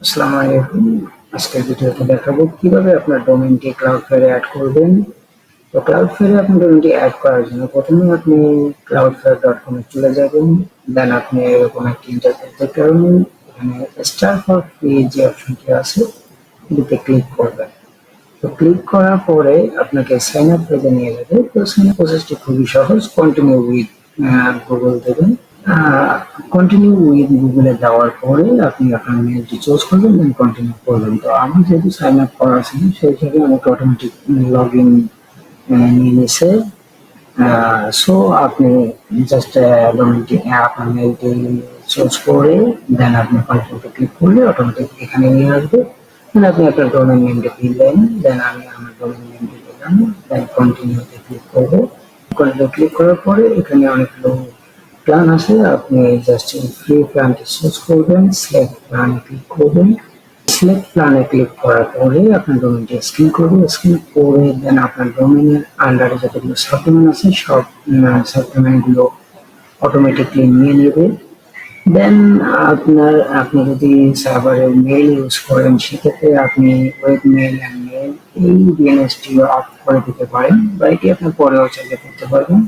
আসসালামু আলাইকুম। আজকের ভিডিওতে দেখাবো কিভাবে আপনার ডোমেইনটি ক্লাউডফ্লায়ারে অ্যাড করবেন। তো ক্লাউডফ্লায়ারে আপনার ডোমেইনটি অ্যাড করার জন্য প্রথমে আপনি cloudflare.com এ চলে যাবেন। দেন আপনি এরকম একটি ইন্টারফেস দেখতে পাবেন। এখানে স্টার্ট ফর ফ্রি যে অপশনটি আছে এটিতে ক্লিক করবেন। তো ক্লিক করার পরে আপনাকে সাইন আপ পেজে নিয়ে যাবে। তো সাইন আপ প্রসেসটি খুবই সহজ। কন্টিনিউ উইথ গুগল দেবেন। কন্টিনিউ উইথ গুগলে দেওয়ার পরে আপনি আপনার মেইলটি চুজ করবেন, দেন কন্টিনিউ করবেন। তো আমি যেহেতু সাইন আপ করা আছে সেই হিসাবে আমাকে অটোমেটিক লগ ইন নিয়ে নিছে। সো আপনি জাস্ট ডোমেইনটি আপনার মেইলটি চুজ করে দেন আপনি কন্টিনিউতে ক্লিক করলে অটোমেটিক এখানে নিয়ে আসবে। দেন আপনি আপনার ডোমেইন নেমটা দিলেন, দেন আমি আমার ডোমেইন নেমটি দিলাম, দেন কন্টিনিউতে ক্লিক করবো। কন্টিনিউ ক্লিক করার পরে এখানে অনেকগুলো প্ল্যান আছে। আপনি জাস্ট ফ্রি প্ল্যানটি চুজ করবেন, সিলেক্ট প্ল্যানে ক্লিক করবেন। সিলেক্ট প্ল্যানে ক্লিক করার পরে আপনার ডোমেইনটি স্ক্যান করবে। স্ক্যান করে দেন আপনার ডোমেইনের আন্ডারে যতগুলো সাবডোমেইন আছে সব সাবডোমেইনগুলো অটোমেটিকলি নিয়ে নেবে। দেন আপনি যদি সার্ভারের মেইল ইউজ করেন সেক্ষেত্রে আপনি ওয়েব মেইল অ্যান্ড মেইল এই ডিএনএসটি অফ করে দিতে পারেন, বা এটি আপনি পরেও চাইলে করতে পারবেন,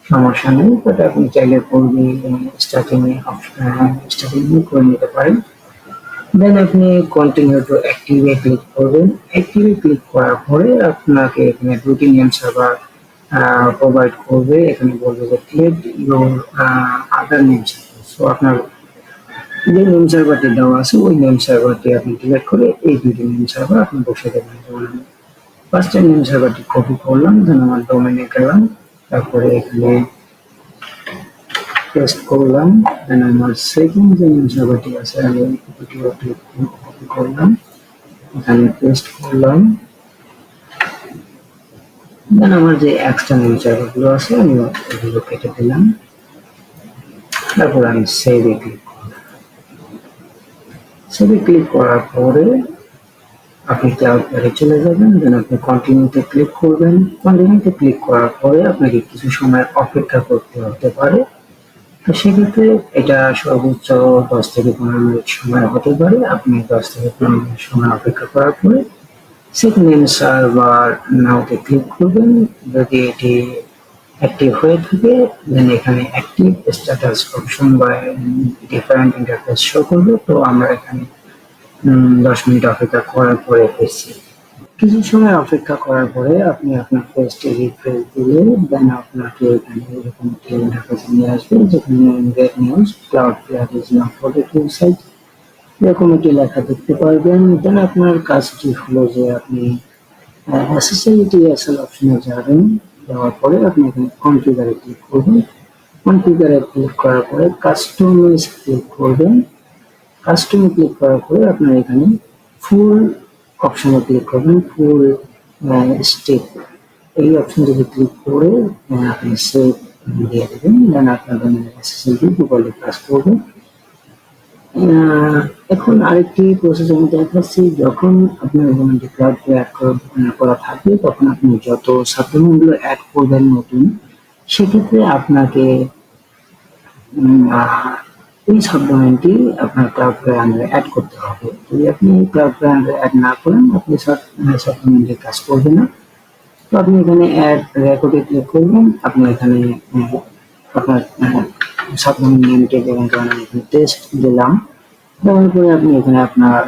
সমস্যা নেই। বাট আপনি চাইলে পূর্বে স্টার্টিং করে নিতে পারেন। দেন আপনি কন্টিনিউ টু অ্যাক্টিভে ক্লিক করবেন। অ্যাক্টিভে ক্লিক করার পরে আপনাকে এখানে দুটি নেম সার্ভার প্রোভাইড করবে। এখানে বলবে যে create your other name server. So আপনার যে নেম সার্ভারটি দেওয়া আছে ওই নেম সার্ভারটি আপনি ডিলিট করে এই দুটি নেম সার্ভার আপনি বসে দেবেন। যেমন আমি ফার্স্টের নেম সার্ভারটি কপি করলাম, দেন আমার ডোমেইনে গেলাম, তারপরে এখানে পেস্ট করলাম। দেন আমার সেকেন্ড যে নেম সার্ভারটি আছে আমি ভিডিও কপি করলাম, এখানে পেস্ট করলাম। দেন আমার যে এক্সট্রা নেম সার্ভারগুলো আছে আমি এগুলো কেটে দিলাম। তারপর আমি সেভে ক্লিক করলাম। সেভে ক্লিক করার পরে আপনি ক্লাউডফ্লায়ারে চলে যাবেন। দেন আপনি কন্টিনিউতে ক্লিক করবেন। কন্টিনিউতে ক্লিক করার পরে আপনাকে কিছু সময় অপেক্ষা করতে হতে পারে। তো সেক্ষেত্রে এটা সর্বোচ্চ 10 থেকে 15 মিনিট সময় হতে পারে। আপনি 10 থেকে 15 মিনিট সময় অপেক্ষা করার পরে সেকেন্ড নেম সার্ভার নাওতে ক্লিক করবেন। যদি এটি অ্যাক্টিভ হয়ে থাকে দেন এখানে অ্যাক্টিভ স্ট্যাটাস অপশন বা ডিফারেন্ট ইন্টারফেস শো করবে। তো আমরা এখানে 10 মিনিট অপেক্ষা করার পরে পেয়েছি। কিছু সময় অপেক্ষা করার পরে আপনি আপনার পেজটি রিফ্রেশ দিলে দেন আপনাকে এখানে এরকম একটি ইন্টারফেসে নিয়ে আসবে, যেখানে get news Cloudflare is not protect website এরকম একটি লেখা দেখতে পারবেন। দেন আপনার কাজটি হলো যে আপনি SSL অপশনে যাবেন। যাওয়ার পরে আপনি এখানে কনফিগারে ক্লিক করবেন। কনফিগারে ক্লিক করার পরে কাস্টমাইজ ক্লিক করবেন। কাস্টমে ক্লিক করার পরে আপনার এখানে ফুল অপশনে ক্লিক করবেন, ফুল স্টেপ এই অপশনটিতে ক্লিক করে আপনি সেভ দিয়ে দেবেন। দেন আপনার SSL প্রপারলি কাজ করবে। এখন আরেকটি প্রসেস আমি দেখাচ্ছি। যখন আপনার ডোমেইনটি ক্লাউডফ্লায়ারে অ্যাড করা থাকবে তখন আপনি যত সাপ্লিমেন্টগুলো অ্যাড করবেন নতুন, সেক্ষেত্রে আপনাকে এই সাবডোমেইনটি আপনার ক্লাউডফ্লায়ারে আন্ডারে অ্যাড করতে হবে। যদি আপনি ক্লাউডফ্লায়ারে আন্ডারে অ্যাড না করেন আপনি সাবডোমেইনটি কাজ করবে না। তো আপনি এখানে অ্যাড রেকর্ডে ক্লিক করবেন। আপনি এখানে আপনার সাবডোমেইন নেমটি দেবেন, কারণ আমি এখানে টেস্ট দিলাম। দেওয়ার পরে আপনি এখানে আপনার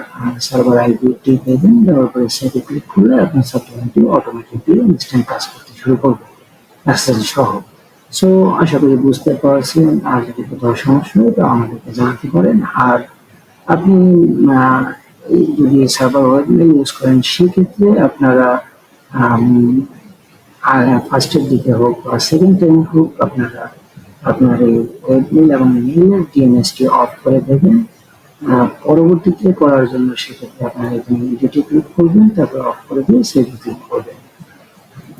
সার্ভার আইডিটি দেবেন। দেওয়ার পরে সেটি ক্লিক করলে আপনার সাবডোমেইনটি অটোমেটিকলি ইনস্ট্যান্ট কাজ করতে শুরু করবে অ্যাক্সেস সহ। সো আশা করি বুঝতে পারছেন। আর যদি কোথাও সমস্যা হয় তো আমাদেরকে জানাতে পারেন। আর আপনি যদি সার্ভার ওয়েব মেইল ইউজ করেন সেক্ষেত্রে আপনারা ফার্স্টের দিকে হোক বা সেকেন্ড টাইম হোক আপনারা আপনার এই ওয়েব মেইল এবং মেইলের ডিএনএসটি অফ করে দেবেন। পরবর্তীতে করার জন্য সেক্ষেত্রে আপনারা এখানে এডিটে ক্লিক করবেন, তারপর অফ করে দিয়ে সেভে ক্লিক করবেন।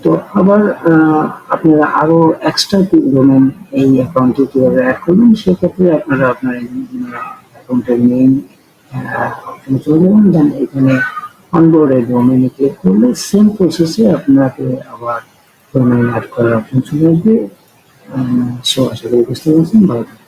তো আবার আপনারা আরো এক্সট্রা ডোমেইন এই অ্যাকাউন্টে কিভাবে অ্যাড করবেন সেক্ষেত্রে আপনারা আপনার অ্যাকাউন্টের মেইন অপশনে চলে যাবেন। দেন এখানে অনবোর্ডে ডোমেইনে ক্লিক করলে সেম প্রসেসে আপনাকে আবার ডোমেইন অ্যাড করার অপশন চলে আসবে। সো আশা করি বুঝতে পারছেন। ভালো থাকবেন।